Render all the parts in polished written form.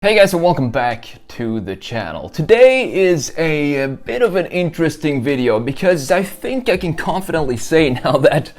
Hey guys, and welcome back to the channel. Today is a bit of an interesting video because I think I can confidently say now that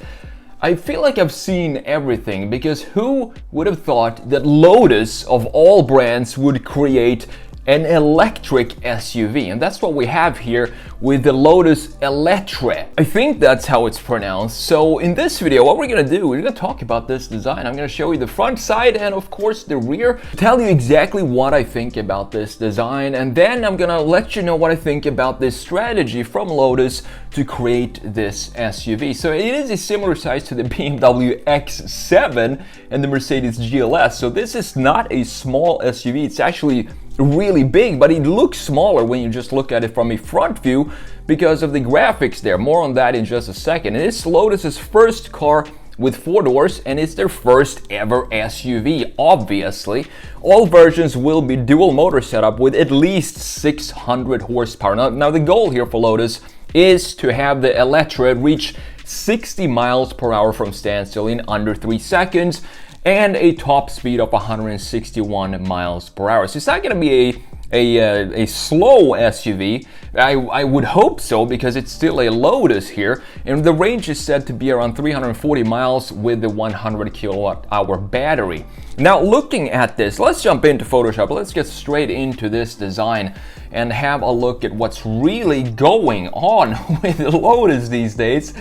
I feel like I've seen everything, because who would have thought that Lotus of all brands would create an electric SUV? And that's what we have here with the Lotus Eletre. I think that's how it's pronounced. So in this video, what we're gonna do, we're gonna talk about this design. I'm gonna show you the front side and of course the rear, tell you exactly what I think about this design, and then I'm gonna let you know what I think about this strategy from Lotus to create this SUV. So it is a similar size to the BMW X7 and the Mercedes GLS. So this is not a small SUV, it's actually really big, but it looks smaller when you just look at it from a front view because of the graphics there. More on that in just a second. And it's Lotus's first car with 4 doors, and it's their first ever SUV, obviously. All versions will be dual motor setup with at least 600 horsepower. Now the goal here for Lotus is to have the Eletre reach 60 miles per hour from standstill in under 3 seconds and a top speed of 161 miles per hour. So it's not going to be a slow SUV. I would hope so, because it's still a Lotus here, and the range is said to be around 340 miles with the 100 kilowatt hour battery. Now looking at this, let's jump into Photoshop. Let's get straight into this design and have a look at what's really going on with the Lotus these days.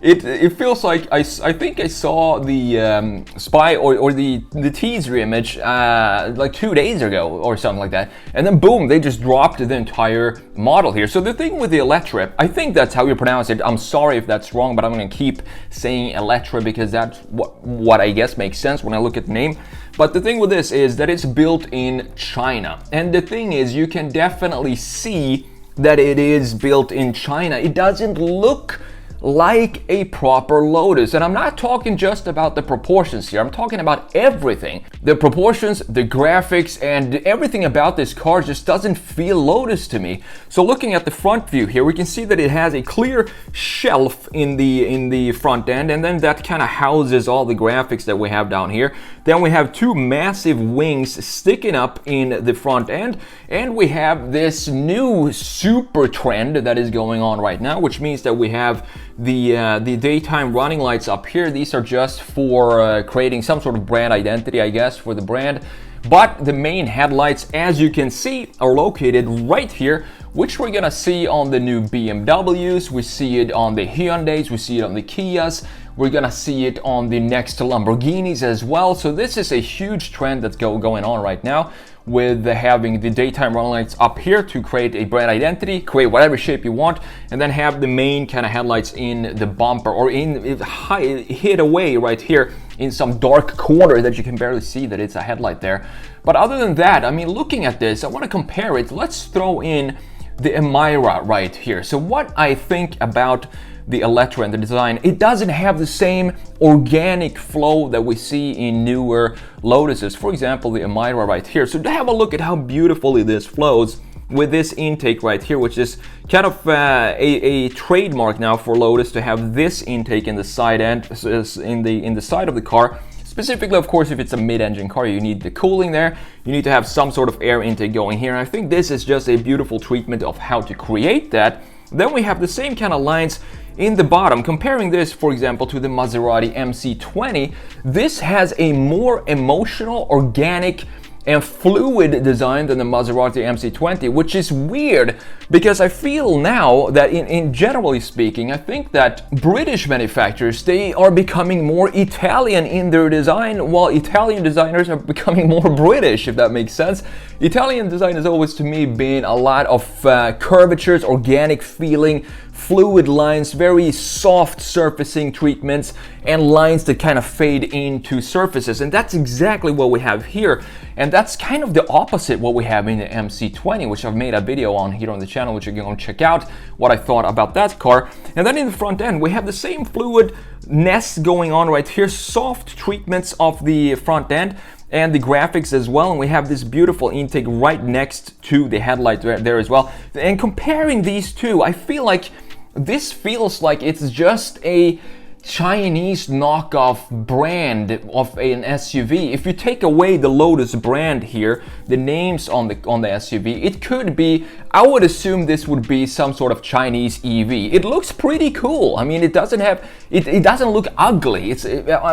It feels like I think I saw the spy or the teaser image like 2 days ago or something like that, and then boom, they just dropped the entire model here. So the thing with the Eletre, I think that's how you pronounce it. I'm sorry if that's wrong, but I'm gonna keep saying Eletre because that's what I guess makes sense when I look at the name. But the thing with this is that it's built in China, and the thing is, you can definitely see that it is built in China. It doesn't look like a proper Lotus, and I'm not talking just about the proportions here, I'm talking about everything. The proportions, the graphics, and everything about this car just doesn't feel Lotus to me. So looking at the front view here, we can see that it has a clear shelf in the front end, and then that kind of houses all the graphics that we have down here. Then we have 2 massive wings sticking up in the front end, and we have this new super trend that is going on right now, which means that we have the daytime running lights up here. These are just for creating some sort of brand identity, I guess, for the brand. But the main headlights, as you can see, are located right here, which we're gonna see on the new BMWs, we see it on the Hyundais, we see it on the Kias, we're gonna see it on the next Lamborghinis as well. So this is a huge trend that's going on right now, with having the daytime running lights up here to create a brand identity, create whatever shape you want, and then have the main kind of headlights in the bumper or hid away right here in some dark corner that you can barely see that it's a headlight there. But other than that, I mean, looking at this, I want to compare it. Let's throw in the Emira right here. So what I think about the Eletre and the design, it doesn't have the same organic flow that we see in newer Lotuses. For example, the Emira right here. So have a look at how beautifully this flows with this intake right here, which is kind of a trademark now for Lotus to have this intake in the side end, in the side of the car. Specifically, of course, if it's a mid-engine car, you need the cooling there. You need to have some sort of air intake going here. And I think this is just a beautiful treatment of how to create that. Then we have the same kind of lines in the bottom. Comparing this, for example, to the Maserati MC20, this has a more emotional, organic, and fluid design than the Maserati MC20, which is weird because I feel now that in generally speaking, I think that British manufacturers, they are becoming more Italian in their design, while Italian designers are becoming more British, if that makes sense. Italian design has always, to me, been a lot of curvatures, organic feeling, fluid lines, very soft surfacing treatments, and lines that kind of fade into surfaces. And that's exactly what we have here. And that's kind of the opposite what we have in the MC20, which I've made a video on here on the channel, which you're going to check out what I thought about that car. And then in the front end, we have the same fluidness going on right here, soft treatments of the front end and the graphics as well, and we have this beautiful intake right next to the headlight there as well. And comparing these two, I feel like this feels like it's just a Chinese knockoff brand of an SUV. If you take away the Lotus brand here, the names on the SUV, it could be, I would assume this would be some sort of Chinese EV. It looks pretty cool. I mean, it doesn't have, it doesn't look ugly.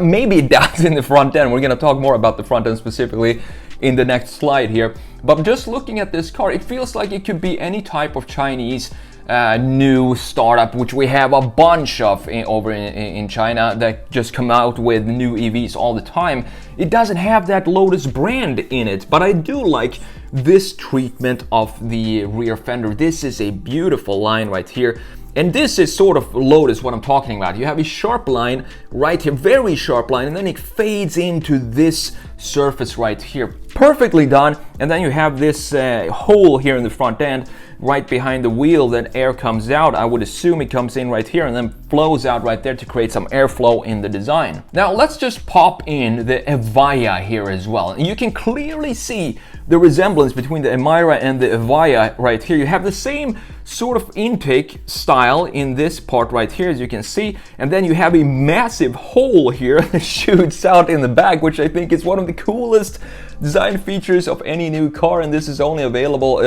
Maybe it does in the front end. We're gonna talk more about the front end specifically in the next slide here. But just looking at this car, it feels like it could be any type of Chinese new startup, which we have a bunch of over in China that just come out with new EVs all the time. It doesn't have that Lotus brand in it, but I do like this treatment of the rear fender. This is a beautiful line right here. And this is sort of Lotus, what I'm talking about. You have a sharp line right here, very sharp line, and then it fades into this surface right here. Perfectly done. And then you have this hole here in the front end, right behind the wheel, that air comes out. I would assume it comes in right here and then flows out right there to create some airflow in the design. Now let's just pop in the Evija here as well. You can clearly see the resemblance between the Emira and the Evija right here. You have the same sort of intake style in this part right here, as you can see, and then you have a massive hole here that shoots out in the back, which I think is one of the coolest design features of any new car, and this is only available,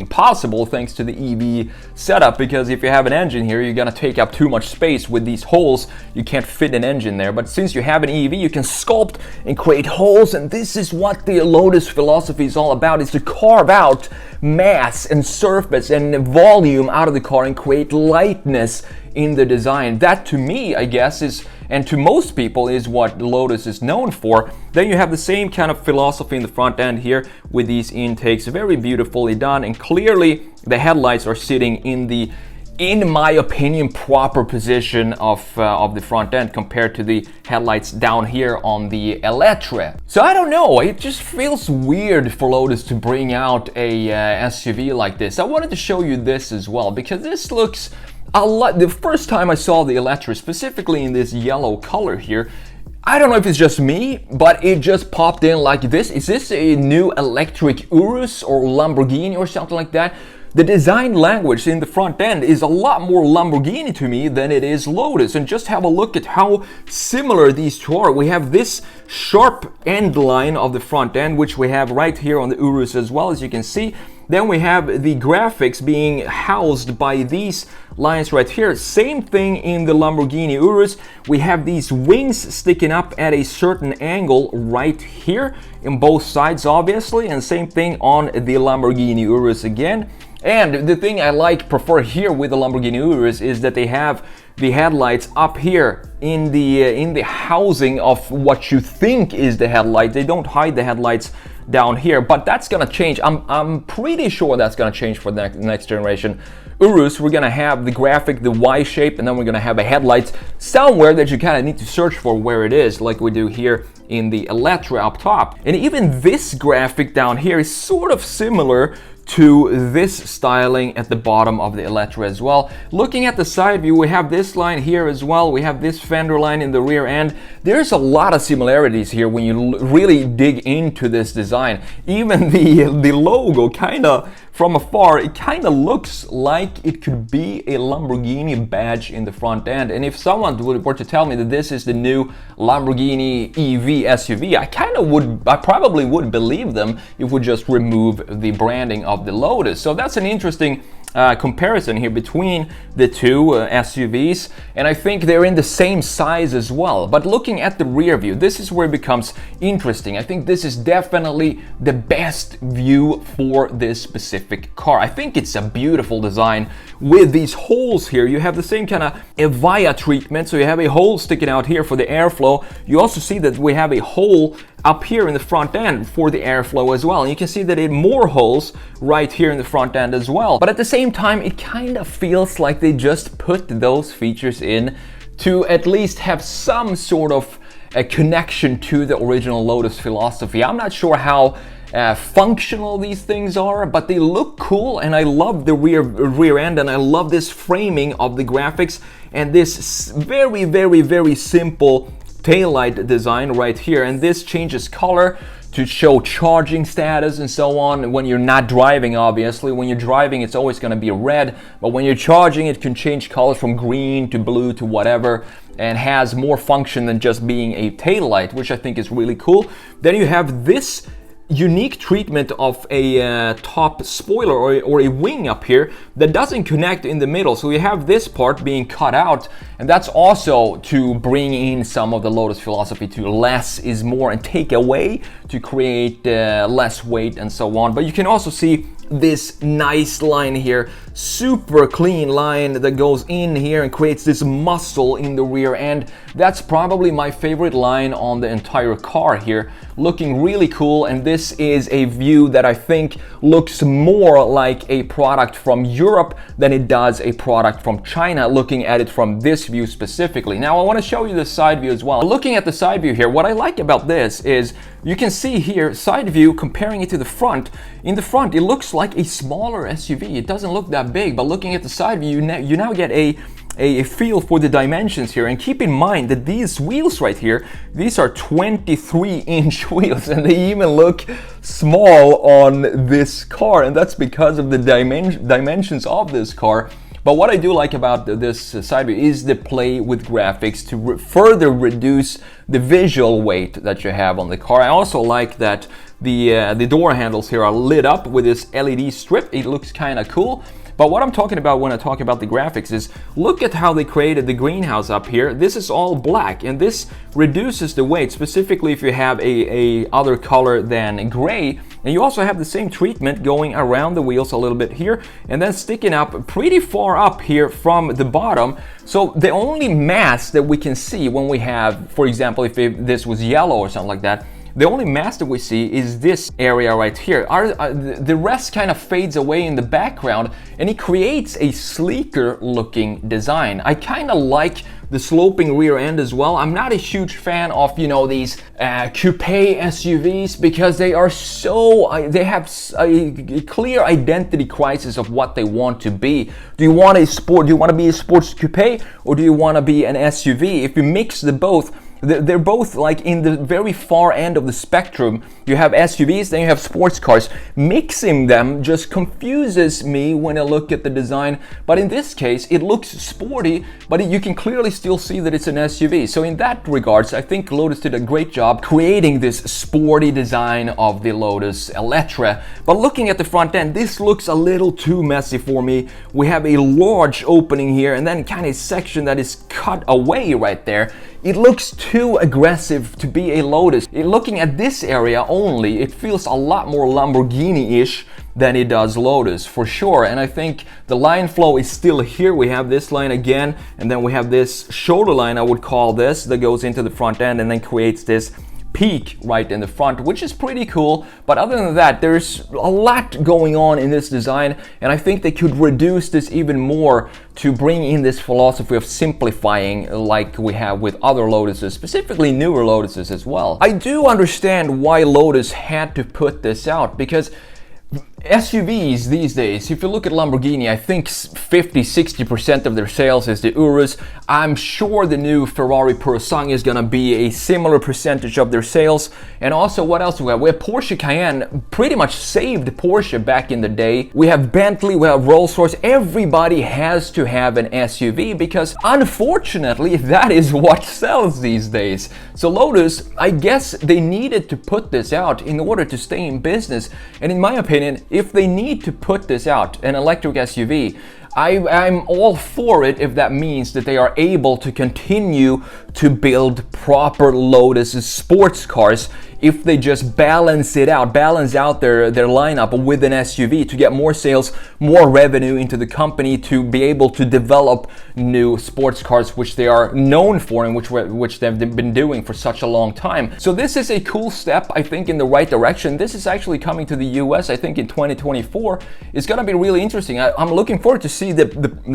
possible thanks to the EV setup, because if you have an engine here, you're gonna take up too much space with these holes. You can't fit an engine there, but since you have an EV, you can sculpt and create holes, and this is what the Lotus philosophy is all about, is to carve out mass and surface and volume out of the car and create lightness in the design. That to me, I guess, is, and to most people, is what Lotus is known for. Then you have the same kind of philosophy in the front end here with these intakes, very beautifully done, and clearly the headlights are sitting in the, in my opinion, proper position of the front end compared to the headlights down here on the Eletre. So I don't know, it just feels weird for Lotus to bring out a SUV like this. I wanted to show you this as well, because this looks a lot. The first time I saw the Eletre, specifically in this yellow color here, I don't know if it's just me, but it just popped in like this. Is this a new electric Urus or Lamborghini or something like that? The design language in the front end is a lot more Lamborghini to me than it is Lotus. And just have a look at how similar these two are. We have this sharp end line of the front end, which we have right here on the Urus as well, as you can see. Then we have the graphics being housed by these lines right here. Same thing in the Lamborghini Urus. We have these wings sticking up at a certain angle right here in both sides, obviously. And same thing on the Lamborghini Urus again. And the thing I prefer here with the Lamborghini Urus is that they have the headlights up here in the housing of what you think is the headlight. They don't hide the headlights down here, but that's gonna change. I'm pretty sure that's gonna change for the next generation Urus. We're gonna have the graphic, the Y shape, and then we're gonna have a headlights somewhere that you kind of need to search for where it is, like we do here in the Eletre up top. And even this graphic down here is sort of similar to this styling at the bottom of the Eletre as well. Looking at the side view, we have this line here as well. We have this fender line in the rear end. There's a lot of similarities here when you really dig into this design. Even the logo, kind of from afar, it kind of looks like it could be a Lamborghini badge in the front end. And if someone were to tell me that this is the new Lamborghini EV SUV, I probably would believe them if we just remove the branding of the Lotus. So that's an interesting comparison here between the two SUVs, and I think they're in the same size as well. But looking at the rear view, this is where it becomes interesting. I think this is definitely the best view for this specific car. I think it's a beautiful design with these holes here. You have the same kind of Evija treatment, so you have a hole sticking out here for the airflow. You also see that we have a hole up here in the front end for the airflow as well. And you can see that it more holes right here in the front end as well. But at the same time, it kind of feels like they just put those features in to at least have some sort of a connection to the original Lotus philosophy. I'm not sure how functional these things are, but they look cool, and I love the rear end, and I love this framing of the graphics and this very, very, very simple taillight design right here. And this changes color to show charging status and so on. When you're not driving, obviously. When you're driving, it's always going to be red, but when you're charging, it can change colors from green to blue to whatever, and has more function than just being a tail light, which I think is really cool. Then you have this unique treatment of a top spoiler or a wing up here that doesn't connect in the middle, so you have this part being cut out, and that's also to bring in some of the Lotus philosophy to less is more and take away to create less weight and so on. But you can also see this nice line here, super clean line that goes in here and creates this muscle in the rear end. That's probably my favorite line on the entire car here, looking really cool. And this is a view that I think looks more like a product from Europe than it does a product from China, looking at it from this view specifically. Now I want to show you the side view as well. Looking at the side view here, what I like about this is you can see here side view comparing it to the front. In the front it looks like a smaller SUV. It doesn't look that big, but looking at the side view you now get a feel for the dimensions here. And keep in mind that these wheels right here, these are 23-inch wheels, and they even look small on this car, and that's because of the dimensions of this car. But what I do like about this side view is the play with graphics to further reduce the visual weight that you have on the car. I also like that the door handles here are lit up with this LED strip. It looks kind of cool. But what I'm talking about when I talk about the graphics is, look at how they created the greenhouse up here. This is all black, and this reduces the weight, specifically if you have a other color than gray. And you also have the same treatment going around the wheels a little bit here, and then sticking up pretty far up here from the bottom. So the only mass that we can see when we have, for example, if this was yellow or something like that, the only mass that we see is this area right here. The rest kind of fades away in the background, and it creates a sleeker looking design. I kind of like the sloping rear end as well. I'm not a huge fan of, you know, these coupe SUVs, because they are they have a clear identity crisis of what they want to be. Do you want to be a sports coupe, or do you want to be an SUV? If you mix the both, they're both like in the very far end of the spectrum. You have SUVs, then you have sports cars. Mixing them just confuses me when I look at the design. But in this case, it looks sporty, but you can clearly still see that it's an SUV. So in that regards, I think Lotus did a great job creating this sporty design of the Lotus Eletre. But looking at the front end, this looks a little too messy for me. We have a large opening here, and then kind of a section that is cut away right there. It looks too aggressive to be a Lotus. Looking at this area only, it feels a lot more Lamborghini-ish than it does Lotus, for sure. And I think the line flow is still here. We have this line again, and then we have this shoulder line, I would call this, that goes into the front end and then creates this peak right in the front, which is pretty cool. But other than that, there's a lot going on in this design, and I think they could reduce this even more to bring in this philosophy of simplifying, like we have with other Lotuses, specifically newer Lotuses as well. I do understand why Lotus had to put this out, because SUVs these days, if you look at Lamborghini, I think 50-60% of their sales is the Urus. I'm sure the new Ferrari Purosangue is gonna be a similar percentage of their sales. And also, what else do we have? We have Porsche Cayenne, pretty much saved Porsche back in the day. We have Bentley, we have Rolls-Royce. Everybody has to have an SUV because unfortunately that is what sells these days. So Lotus, I guess they needed to put this out in order to stay in business. And in my opinion, if they need to put this out, an electric SUV, I'm all for it if that means that they are able to continue to build proper Lotus sports cars, if they just balance out their lineup with an SUV to get more sales, more revenue into the company, to be able to develop new sports cars, which they are known for and which they've been doing for such a long time. So this is a cool step, I think, in the right direction. This is actually coming to the US, I think, in 2024. It's gonna be really interesting. I'm looking forward to see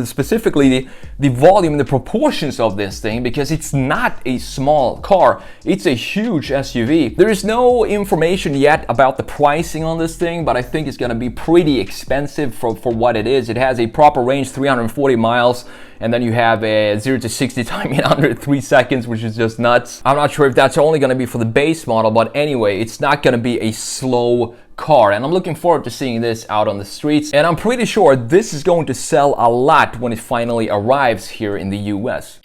specifically the volume and the proportions of this thing, because it's not a small car, it's a huge SUV. There is There's no information yet about the pricing on this thing, but I think it's gonna be pretty expensive for what it is. It has a proper range, 340 miles, and then you have a 0 to 60 time in under 3 seconds, which is just nuts. I'm not sure if that's only gonna be for the base model, but anyway, it's not gonna be a slow car, and I'm looking forward to seeing this out on the streets, and I'm pretty sure this is going to sell a lot when it finally arrives here in the US.